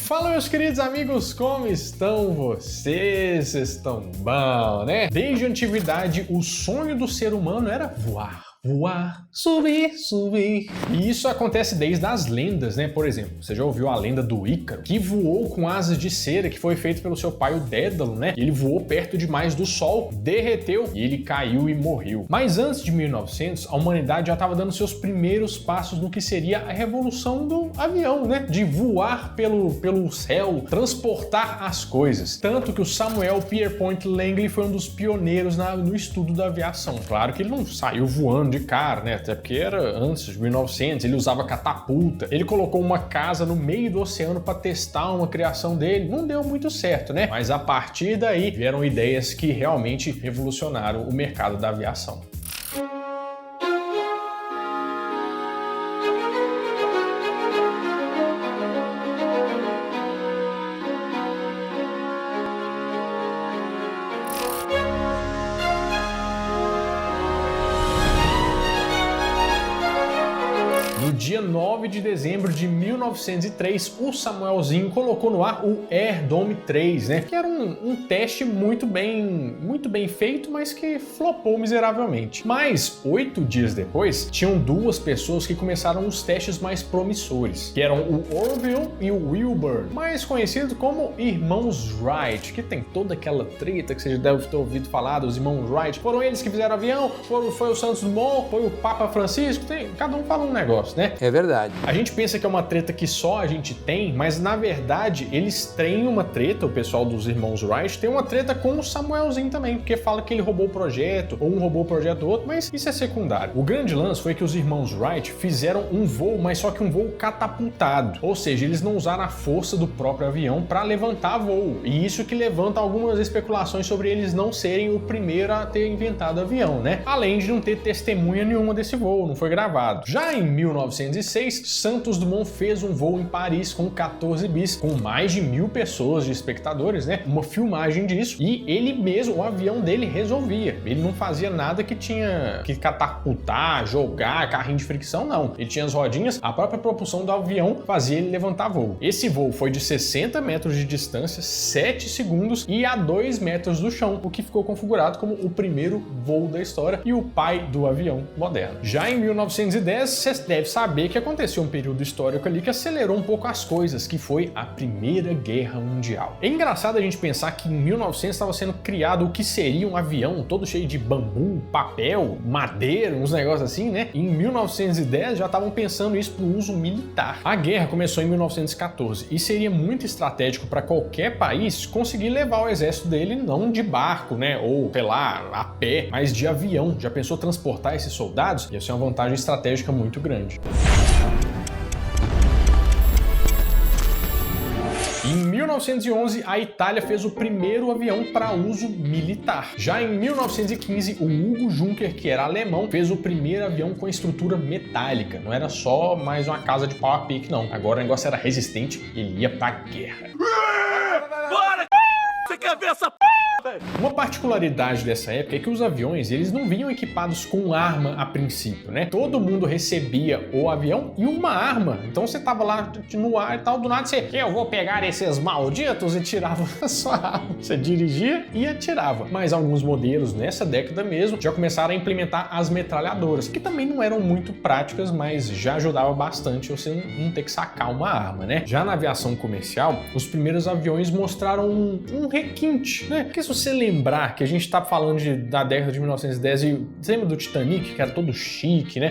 Fala, meus queridos amigos, como estão vocês? Estão bom, né? Desde a antiguidade, o sonho do ser humano era voar. Voar, subir, subir. E isso acontece desde as lendas, né? Por exemplo, você já ouviu a lenda do Ícaro, que voou com asas de cera, que foi feito pelo seu pai, o Dédalo, né? Ele voou perto demais do Sol, derreteu e ele caiu e morreu. Mas antes de 1900, a humanidade já estava dando seus primeiros passos no que seria a revolução do avião, né? De voar pelo céu, transportar as coisas. Tanto que o Samuel Pierpont Langley foi um dos pioneiros no estudo da aviação. Claro que ele não saiu voando de cara, né? Até porque era antes de 1900, ele usava catapulta, ele colocou uma casa no meio do oceano para testar uma criação dele. Não deu muito certo, né? Mas a partir daí vieram ideias que realmente revolucionaram o mercado da aviação. No dia 9 de dezembro de 1903, o Samuelzinho colocou no ar o Air Dome 3, né? Que era um teste muito bem feito, mas que flopou miseravelmente. Mas 8 dias depois, tinham duas pessoas que começaram os testes mais promissores, que eram o Orville e o Wilbur, mais conhecidos como Irmãos Wright, que tem toda aquela treta que você já deve ter ouvido falar dos Irmãos Wright. Foram eles que fizeram o avião, foi o Santos Dumont, foi o Papa Francisco, cada um fala um negócio, né? É verdade. A gente pensa que é uma treta que só a gente tem, mas na verdade eles têm uma treta, o pessoal dos Irmãos Wright tem uma treta com o Samuelzinho também, porque fala que ele roubou o projeto, ou um roubou o projeto do outro, mas isso é secundário. O grande lance foi que os Irmãos Wright fizeram um voo, mas só que um voo catapultado, ou seja, eles não usaram a força do próprio avião para levantar voo, e isso que levanta algumas especulações sobre eles não serem o primeiro a ter inventado avião, né? Além de não ter testemunha nenhuma desse voo, não foi gravado. Já em 1906, Santos Dumont fez um voo em Paris com 14 bis, com mais de 1000 pessoas de espectadores, né? Uma filmagem disso, e ele mesmo, o avião dele resolvia. Ele não fazia nada que tinha que catapultar, jogar, carrinho de fricção, não. Ele tinha as rodinhas, a própria propulsão do avião fazia ele levantar voo. Esse voo foi de 60 metros de distância, 7 segundos e a 2 metros do chão, o que ficou configurado como o primeiro voo da história e o pai do avião moderno. Já em 1910, você deve saber que aconteceu um período histórico ali que acelerou um pouco as coisas, que foi a Primeira Guerra Mundial. É engraçado a gente pensar que em 1900 estava sendo criado o que seria um avião todo cheio de bambu, papel, madeira, uns negócios assim, né? E em 1910 já estavam pensando isso para o uso militar. A guerra começou em 1914 e seria muito estratégico para qualquer país conseguir levar o exército dele não de barco, né? Ou, sei lá, a pé, mas de avião. Já pensou transportar esses soldados? Ia ser uma vantagem estratégica muito grande. Em 1911, a Itália fez o primeiro avião para uso militar. Já em 1915, o Hugo Juncker, que era alemão, fez o primeiro avião com estrutura metálica. Não era só mais uma casa de pau a pique, não. Agora o negócio era resistente e ele ia pra guerra. Bora! Você quer ver essa p***? Uma particularidade dessa época é que os aviões, eles não vinham equipados com arma a princípio, né? Todo mundo recebia o avião e uma arma. Então você tava lá no ar e tal, do nada você, eu vou pegar esses malditos, e tirava a sua arma. Você dirigia e atirava. Mas alguns modelos, nessa década mesmo, já começaram a implementar as metralhadoras, que também não eram muito práticas, mas já ajudava bastante você não ter que sacar uma arma, né? Já na aviação comercial, os primeiros aviões mostraram um requinte, né? Porque se você lembrar que a gente tá falando da década de 1910 e você lembra do Titanic, que era todo chique, né?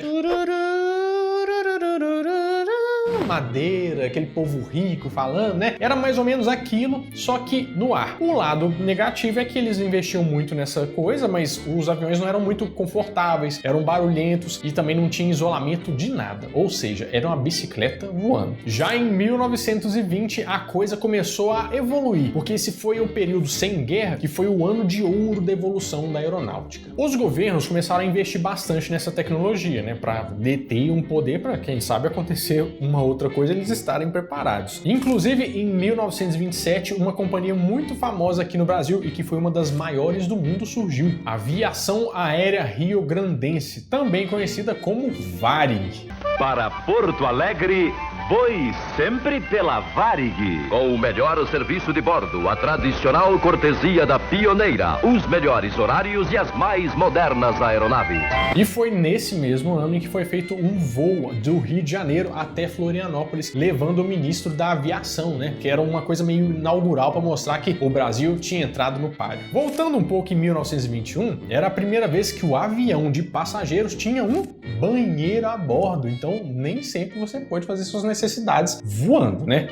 Madeira, aquele povo rico falando, né? Era mais ou menos aquilo, só que no ar. O lado negativo é que eles investiam muito nessa coisa, mas os aviões não eram muito confortáveis, eram barulhentos e também não tinha isolamento de nada, ou seja, era uma bicicleta voando. Já em 1920 a coisa começou a evoluir, porque esse foi o período sem guerra, que foi o ano de ouro da evolução da aeronáutica. Os governos começaram a investir bastante nessa tecnologia, né, para deter um poder para, quem sabe, acontecer uma outra coisa, eles estarem preparados. Inclusive, em 1927, uma companhia muito famosa aqui no Brasil e que foi uma das maiores do mundo surgiu, a Aviação Aérea Rio-Grandense, também conhecida como Varig. Para Porto Alegre, Voe sempre pela Varig. Com o melhor serviço de bordo, a tradicional cortesia da Pioneira, os melhores horários e as mais modernas aeronaves. E foi nesse mesmo ano em que foi feito um voo do Rio de Janeiro até Florianópolis, levando o ministro da aviação, né? Que era uma coisa meio inaugural para mostrar que o Brasil tinha entrado no páreo. Voltando um pouco em 1921, era a primeira vez que o avião de passageiros tinha um banheiro a bordo, então nem sempre você pode fazer suas necessidades voando, né?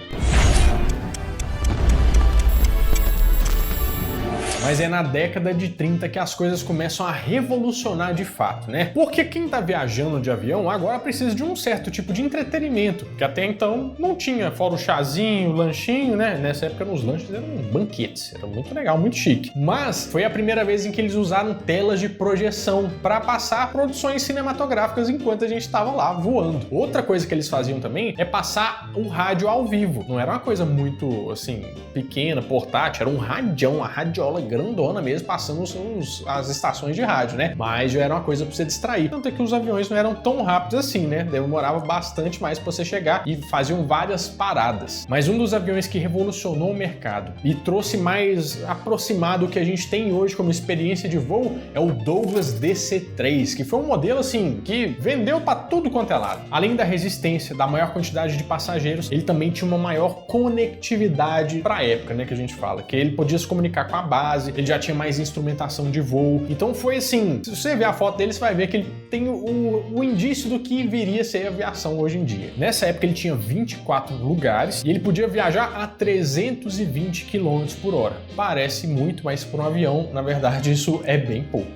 Mas é na década de 30 que as coisas começam a revolucionar de fato, né? Porque quem tá viajando de avião agora precisa de um certo tipo de entretenimento, que até então não tinha, fora o chazinho, o lanchinho, né? Nessa época os lanches eram banquetes, era muito legal, muito chique. Mas foi a primeira vez em que eles usaram telas de projeção para passar produções cinematográficas enquanto a gente estava lá voando. Outra coisa que eles faziam também é passar o rádio ao vivo. Não era uma coisa muito, assim, pequena, portátil, era um radião, uma radiola grandona mesmo, passando as estações de rádio, né? Mas já era uma coisa pra você distrair. Tanto é que os aviões não eram tão rápidos assim, né? Demorava bastante mais pra você chegar e faziam várias paradas. Mas um dos aviões que revolucionou o mercado e trouxe mais aproximado do que a gente tem hoje como experiência de voo é o Douglas DC-3, que foi um modelo, assim, que vendeu pra tudo quanto é lado. Além da resistência, da maior quantidade de passageiros, ele também tinha uma maior conectividade pra época, né? Que a gente fala, que ele podia se comunicar com a base, ele já tinha mais instrumentação de voo. Então foi assim, se você ver a foto dele, você vai ver que ele tem o indício do que viria a ser a aviação hoje em dia. Nessa época ele tinha 24 lugares e ele podia viajar a 320 km por hora. Parece muito, mas para um avião, na verdade, isso é bem pouco.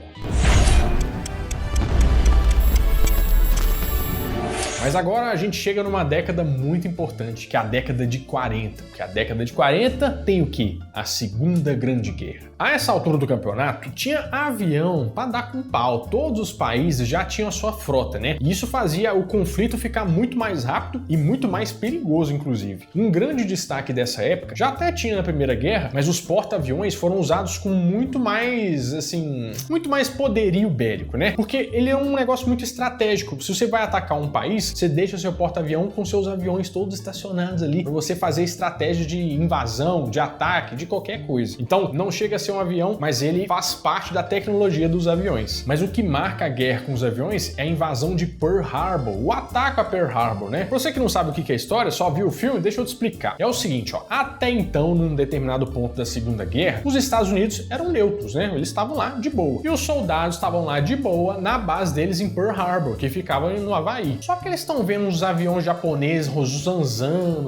Mas agora a gente chega numa década muito importante, que é a década de 40. Porque a década de 40 tem o quê? A Segunda Grande Guerra. A essa altura do campeonato, tinha avião para dar com pau. Todos os países já tinham a sua frota, né? E isso fazia o conflito ficar muito mais rápido e muito mais perigoso, inclusive. Um grande destaque dessa época, já até tinha na Primeira Guerra, mas os porta-aviões foram usados com muito mais, assim, muito mais poderio bélico, né? Porque ele é um negócio muito estratégico. Se você vai atacar um país, você deixa o seu porta-avião com seus aviões todos estacionados ali, para você fazer estratégia de invasão, de ataque, de qualquer coisa. Então, não chega a ser um avião, mas ele faz parte da tecnologia dos aviões. Mas o que marca a guerra com os aviões é a invasão de Pearl Harbor, o ataque a Pearl Harbor, né? Pra você que não sabe o que é a história, só viu o filme, deixa eu te explicar. É o seguinte, ó, até então, num determinado ponto da Segunda Guerra, os Estados Unidos eram neutros, né? Eles estavam lá de boa. E os soldados estavam lá de boa na base deles em Pearl Harbor, que ficava no Havaí. Só que eles estão vendo os aviões japoneses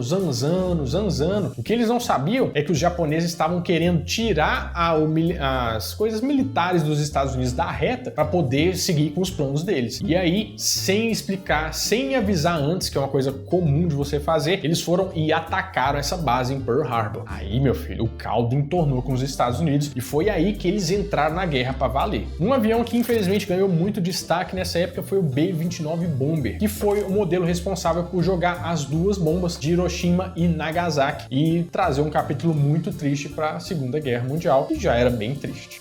zanzando. O que eles não sabiam é que os japoneses estavam querendo tirar as coisas militares dos Estados Unidos da reta para poder seguir com os planos deles. E aí, sem explicar, sem avisar antes, que é uma coisa comum de você fazer, eles foram e atacaram essa base em Pearl Harbor. Aí, meu filho, o caldo entornou com os Estados Unidos e foi aí que eles entraram na guerra para valer. Um avião que infelizmente ganhou muito destaque nessa época foi o B-29 Bomber, que foi o modelo responsável por jogar as duas bombas de Hiroshima e Nagasaki e trazer um capítulo muito triste para a Segunda Guerra Mundial, que já era bem triste.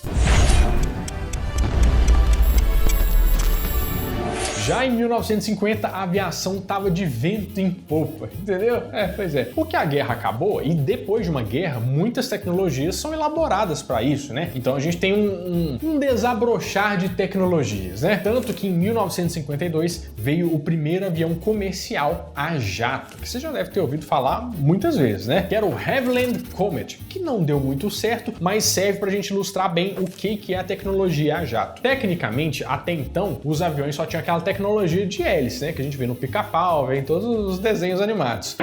Já em 1950, a aviação estava de vento em popa, entendeu? Pois é. Porque a guerra acabou e depois de uma guerra, muitas tecnologias são elaboradas para isso, né? Então a gente tem um desabrochar de tecnologias, né? Tanto que em 1952 veio o primeiro avião comercial a jato, que você já deve ter ouvido falar muitas vezes, né? Que era o Havilland Comet, que não deu muito certo, mas serve para a gente ilustrar bem o que é a tecnologia a jato. Tecnicamente, até então, os aviões só tinham aquela tecnologia de hélice, né? Que a gente vê no Pica-Pau, vê em todos os desenhos animados.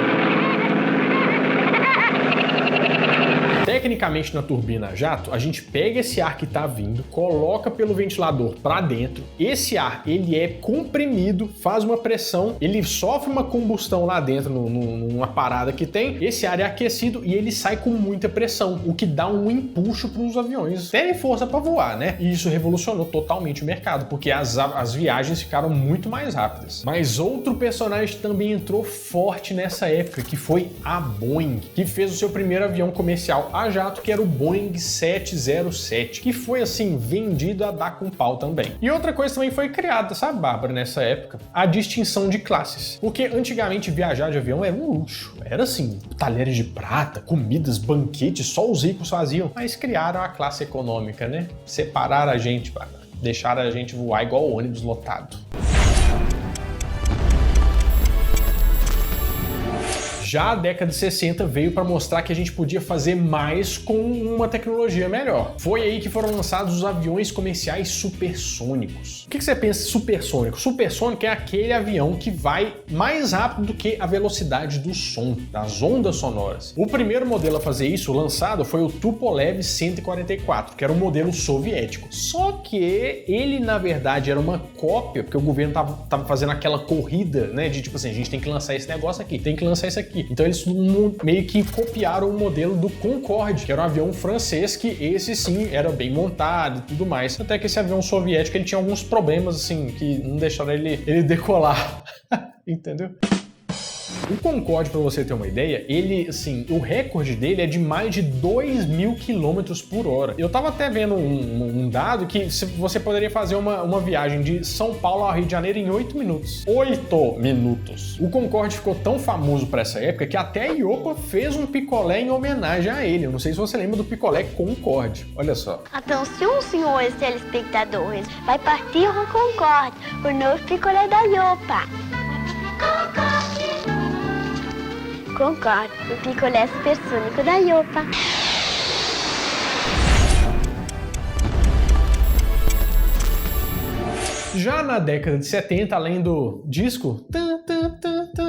Tecnicamente, na turbina a jato, a gente pega esse ar que está vindo, coloca pelo ventilador para dentro. Esse ar, ele é comprimido, faz uma pressão, ele sofre uma combustão lá dentro, numa parada que tem. Esse ar é aquecido e ele sai com muita pressão, o que dá um empuxo para os aviões terem força para voar, né? E isso revolucionou totalmente o mercado, porque as viagens ficaram muito mais rápidas. Mas outro personagem também entrou forte nessa época, que foi a Boeing, que fez o seu primeiro avião comercial a lava-jato, que era o Boeing 707, que foi assim vendido a dar com pau também. E outra coisa também foi criada, sabe, Bárbara, nessa época, a distinção de classes. Porque antigamente viajar de avião era um luxo, era assim, talheres de prata, comidas, banquetes, só os ricos faziam. Mas criaram a classe econômica, né? Separaram a gente, Bárbara, deixaram a gente voar igual ônibus lotado. Já a década de 60 veio para mostrar que a gente podia fazer mais com uma tecnologia melhor. Foi aí que foram lançados os aviões comerciais supersônicos. O que você pensa de supersônico? Supersônico é aquele avião que vai mais rápido do que a velocidade do som, das ondas sonoras. O primeiro modelo a fazer isso, lançado, foi o Tupolev 144, que era um modelo soviético. Só que ele, na verdade, era uma cópia, porque o governo tava fazendo aquela corrida, né, de tipo assim, a gente tem que lançar esse negócio aqui, tem que lançar isso aqui. Então eles meio que copiaram o modelo do Concorde, que era um avião francês, que esse sim era bem montado e tudo mais. Até que esse avião soviético ele tinha alguns problemas assim que não deixaram ele decolar. Entendeu? O Concorde, para você ter uma ideia, ele, assim, o recorde dele é de mais de 2.000 km/h. Eu tava até vendo um dado que você poderia fazer uma viagem de São Paulo ao Rio de Janeiro em 8 minutos. 8 minutos! O Concorde ficou tão famoso para essa época que até a Iopa fez um picolé em homenagem a ele. Eu não sei se você lembra do picolé Concorde. Olha só. Atenção, senhores telespectadores, vai partir o Concorde, o novo picolé da Iopa. Concorde, o picolé supersônico da Iopa. Já na década de 70, além do disco,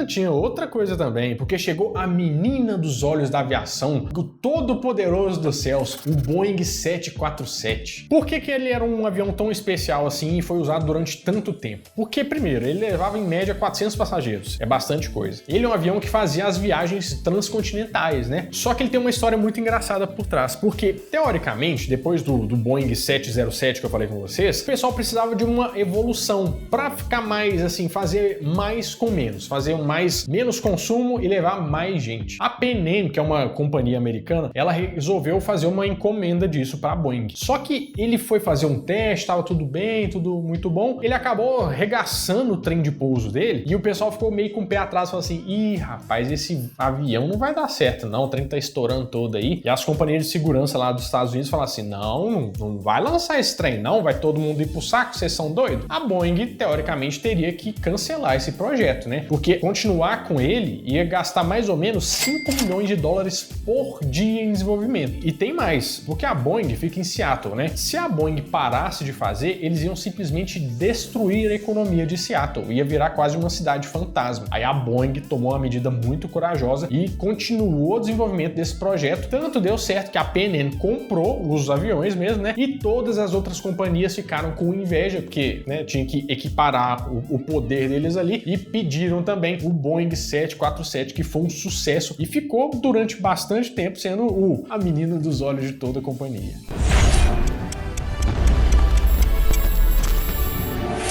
tinha outra coisa também, porque chegou a menina dos olhos da aviação, o todo-poderoso dos céus, o Boeing 747. Por que ele era um avião tão especial assim e foi usado durante tanto tempo? Porque, primeiro, ele levava em média 400 passageiros, é bastante coisa. Ele é um avião que fazia as viagens transcontinentais, né? Só que ele tem uma história muito engraçada por trás, porque, teoricamente, depois do Boeing 707 que eu falei com vocês, o pessoal precisava de uma evolução para ficar mais, assim, fazer mais com menos, fazer menos consumo e levar mais gente. A Pan Am, que é uma companhia americana, ela resolveu fazer uma encomenda disso para a Boeing. Só que ele foi fazer um teste, estava tudo bem, tudo muito bom. Ele acabou regaçando o trem de pouso dele e o pessoal ficou meio com o pé atrás, falou assim: ih, rapaz, esse avião não vai dar certo, não. O trem tá estourando todo aí. E as companhias de segurança lá dos Estados Unidos falaram assim: não vai lançar esse trem, não. Vai todo mundo ir pro saco, vocês são doidos? A Boeing, teoricamente, teria que cancelar esse projeto, né? Porque continuar com ele ia gastar mais ou menos 5 milhões de dólares por dia em desenvolvimento. E tem mais, porque a Boeing fica em Seattle, né? Se a Boeing parasse de fazer, eles iam simplesmente destruir a economia de Seattle, ia virar quase uma cidade fantasma. Aí a Boeing tomou uma medida muito corajosa e continuou o desenvolvimento desse projeto. Tanto deu certo que a Pan Am comprou os aviões mesmo, né? E todas as outras companhias ficaram com inveja, porque, né, tinha que equiparar o poder deles ali e pediram também o Boeing 747, que foi um sucesso e ficou durante bastante tempo sendo a menina dos olhos de toda a companhia.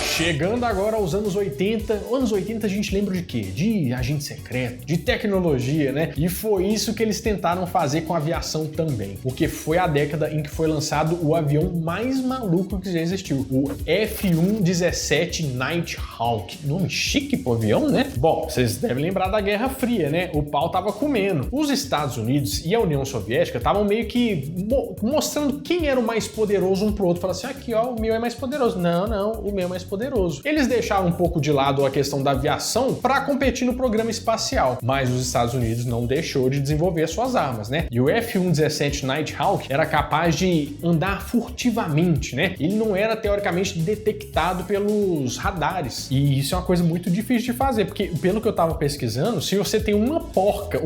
Chegando agora aos anos 80. Anos 80 a gente lembra de quê? De agente secreto, de tecnologia, né? E foi isso que eles tentaram fazer com a aviação também. Porque foi a década em que foi lançado o avião mais maluco que já existiu. O F-117 Nighthawk. Nome chique pro avião, né? Bom, vocês devem lembrar da Guerra Fria, né? O pau tava comendo. Os Estados Unidos e a União Soviética estavam meio que mostrando quem era o mais poderoso um pro outro. Falaram assim, aqui ó, o meu é mais poderoso. Não, o meu é mais poderoso. Eles deixaram um pouco de lado a questão da aviação para competir no programa espacial, mas os Estados Unidos não deixou de desenvolver suas armas, né? E o F-117 Nighthawk era capaz de andar furtivamente, né? Ele não era teoricamente detectado pelos radares. E isso é uma coisa muito difícil de fazer, porque pelo que eu tava pesquisando, se você tem uma porca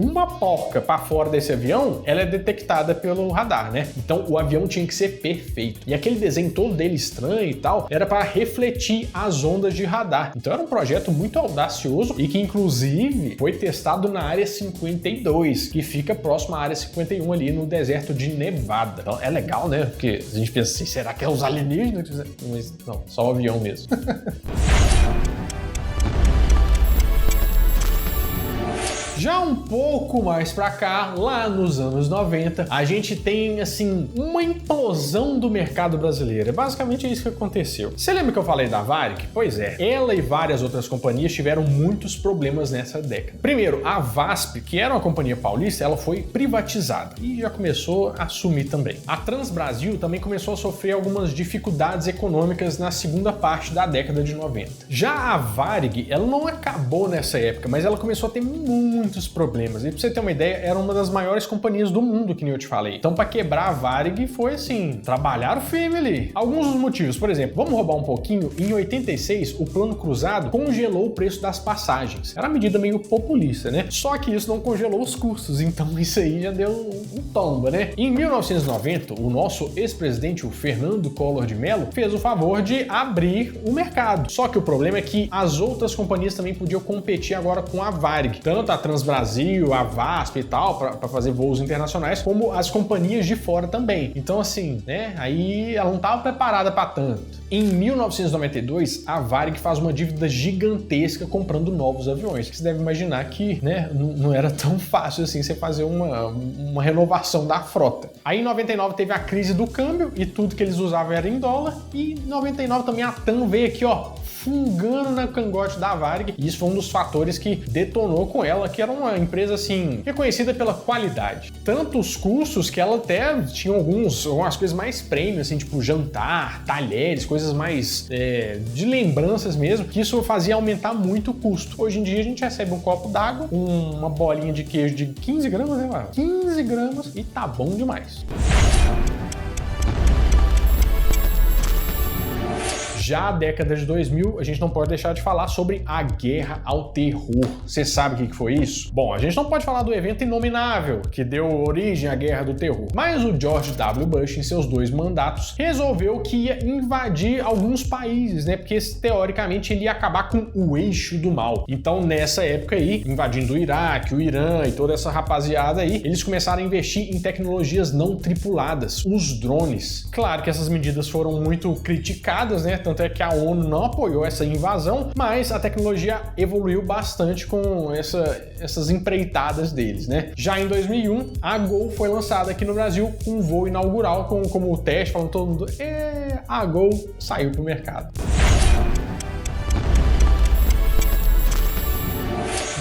para fora desse avião, ela é detectada pelo radar, né? Então o avião tinha que ser perfeito. E aquele desenho todo dele estranho e tal, era para refletir as ondas de radar. Então era um projeto muito audacioso e que inclusive foi testado na Área 52, que fica próximo à Área 51 ali no deserto de Nevada. Então é legal, né? Porque a gente pensa assim, será que é os alienígenas? Mas não, só o avião mesmo. Já um pouco mais pra cá, lá nos anos 90, a gente tem, assim, uma implosão do mercado brasileiro. É basicamente isso que aconteceu. Você lembra que eu falei da Varig? Pois é, ela e várias outras companhias tiveram muitos problemas nessa década. Primeiro, a VASP, que era uma companhia paulista, ela foi privatizada e já começou a sumir também. A Transbrasil também começou a sofrer algumas dificuldades econômicas na segunda parte da década de 90. Já a Varig, ela não acabou nessa época, mas ela começou a ter muitos problemas. E pra você ter uma ideia, era uma das maiores companhias do mundo, que nem eu te falei. Então, pra quebrar a Varig, foi assim, trabalharam firme ali. Alguns dos motivos, por exemplo, vamos roubar um pouquinho, em 86, o Plano Cruzado congelou o preço das passagens. Era uma medida meio populista, né? Só que isso não congelou os custos, então isso aí já deu um tomba, né? Em 1990, o nosso ex-presidente, o Fernando Collor de Mello, fez o favor de abrir o mercado. Só que o problema é que as outras companhias também podiam competir agora com a Varig, tanto a Transbrasil, a VASP e tal, para fazer voos internacionais, como as companhias de fora também. Então, assim, né? Aí ela não estava preparada para tanto. Em 1992, a Varig faz uma dívida gigantesca comprando novos aviões. Você deve imaginar que, né, não era tão fácil assim você fazer uma renovação da frota. Aí em 99 teve a crise do câmbio e tudo que eles usavam era em dólar. E em 99 também a TAM veio aqui, ó, fungando na cangote da Varig. E isso foi um dos fatores que detonou com ela, que era uma empresa, assim, reconhecida pela qualidade. Tanto os custos que ela até tinha algumas coisas mais premium, assim, tipo jantar, talheres, coisas mais de lembranças mesmo, que isso fazia aumentar muito o custo. Hoje em dia a gente recebe um copo d'água, uma bolinha de queijo de 15 gramas, né, mano? 15 gramas e tá bom demais. Já a década de 2000, a gente não pode deixar de falar sobre a guerra ao terror. Você sabe o que foi isso? Bom, a gente não pode falar do evento inominável que deu origem à guerra do terror, mas o George W. Bush, em seus 2 mandatos, resolveu que ia invadir alguns países, né? Porque teoricamente ele ia acabar com o eixo do mal. Então, nessa época aí, invadindo o Iraque, o Irã e toda essa rapaziada aí, eles começaram a investir em tecnologias não tripuladas, os drones. Claro que essas medidas foram muito criticadas, né? Tanto é que a ONU não apoiou essa invasão, mas a tecnologia evoluiu bastante com essas empreitadas deles, né? Já em 2001, a Gol foi lançada aqui no Brasil com um voo inaugural, como o teste, falando todo mundo, a Gol saiu pro mercado.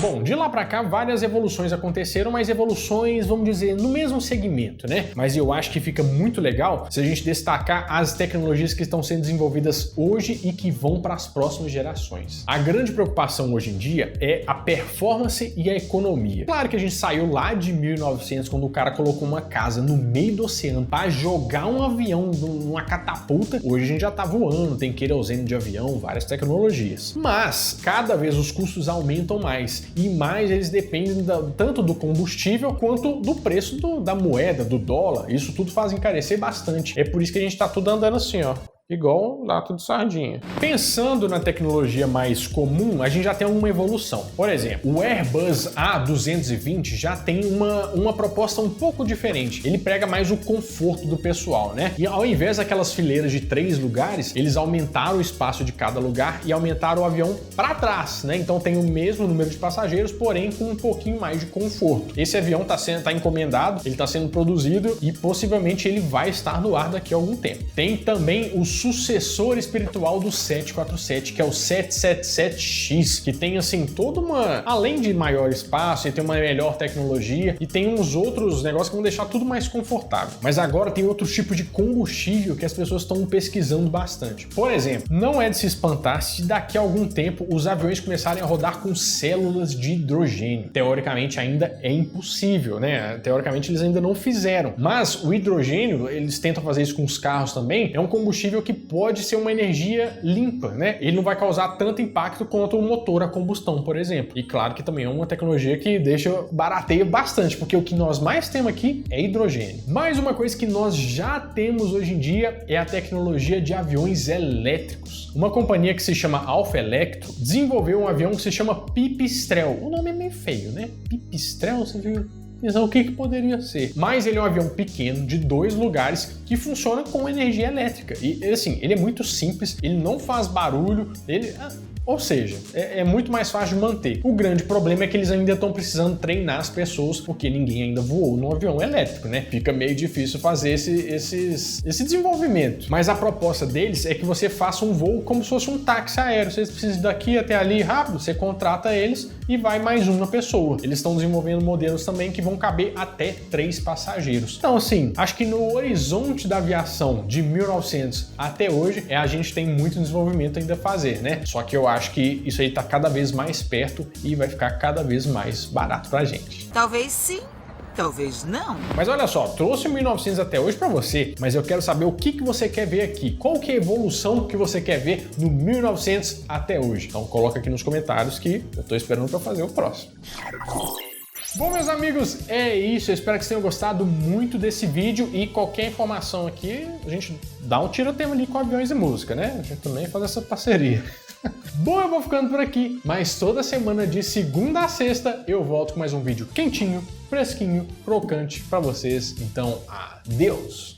Bom, de lá pra cá, várias evoluções aconteceram, mas evoluções, vamos dizer, no mesmo segmento, né? Mas eu acho que fica muito legal se a gente destacar as tecnologias que estão sendo desenvolvidas hoje e que vão para as próximas gerações. A grande preocupação hoje em dia é a performance e a economia. Claro que a gente saiu lá de 1900, quando o cara colocou uma casa no meio do oceano para jogar um avião numa catapulta. Hoje a gente já tá voando, tem querosene de avião, várias tecnologias. Mas, cada vez os custos aumentam mais. E mais eles dependem tanto do combustível quanto do preço da moeda, do dólar. Isso tudo faz encarecer bastante. É por isso que a gente tá tudo andando assim, ó. Igual lata de sardinha. Pensando na tecnologia mais comum, a gente já tem uma evolução. Por exemplo, o Airbus A220 já tem uma proposta um pouco diferente. Ele prega mais o conforto do pessoal, né? E ao invés daquelas fileiras de 3 lugares, eles aumentaram o espaço de cada lugar e aumentaram o avião para trás, né? Então tem o mesmo número de passageiros, porém com um pouquinho mais de conforto. Esse avião tá encomendado, ele está sendo produzido e possivelmente ele vai estar no ar daqui a algum tempo. Tem também o sucessor espiritual do 747, que é o 777X, que tem assim toda além de maior espaço, ele tem uma melhor tecnologia e tem uns outros negócios que vão deixar tudo mais confortável. Mas agora tem outro tipo de combustível que as pessoas estão pesquisando bastante. Por exemplo, não é de se espantar se daqui a algum tempo os aviões começarem a rodar com células de hidrogênio. Teoricamente ainda é impossível, né? Teoricamente eles ainda não fizeram. Mas o hidrogênio, eles tentam fazer isso com os carros também, é um combustível que pode ser uma energia limpa, né? Ele não vai causar tanto impacto quanto o motor a combustão, por exemplo. E claro que também é uma tecnologia que barateia bastante, porque o que nós mais temos aqui é hidrogênio. Mais uma coisa que nós já temos hoje em dia é a tecnologia de aviões elétricos. Uma companhia que se chama Alfa Electro desenvolveu um avião que se chama Pipistrel. O nome é meio feio, né? Pipistrel, você viu? O que poderia ser? Mas ele é um avião pequeno, de 2 lugares, que funciona com energia elétrica. E assim, ele é muito simples, ele não faz barulho, Ou seja, é muito mais fácil de manter. O grande problema é que eles ainda estão precisando treinar as pessoas, porque ninguém ainda voou num avião elétrico, né? Fica meio difícil fazer esse desenvolvimento. Mas a proposta deles é que você faça um voo como se fosse um táxi aéreo. Vocês precisam daqui até ali rápido, você contrata eles e vai mais uma pessoa. Eles estão desenvolvendo modelos também que vão caber até 3 passageiros. Então, assim, acho que no horizonte da aviação de 1900 até hoje, a gente tem muito desenvolvimento ainda a fazer, né? Só que eu acho que isso aí tá cada vez mais perto e vai ficar cada vez mais barato pra gente. Talvez sim, talvez não. Mas olha só, trouxe 1900 até hoje pra você, mas eu quero saber o que você quer ver aqui. Qual que é a evolução que você quer ver no 1900 até hoje? Então coloca aqui nos comentários que eu tô esperando pra fazer o próximo. Bom, meus amigos, é isso. Eu espero que vocês tenham gostado muito desse vídeo e qualquer informação aqui, a gente dá um tiro-tema ali com aviões e música, né? A gente também faz essa parceria. Bom, eu vou ficando por aqui, mas toda semana de segunda a sexta eu volto com mais um vídeo quentinho, fresquinho, crocante pra vocês. Então, adeus!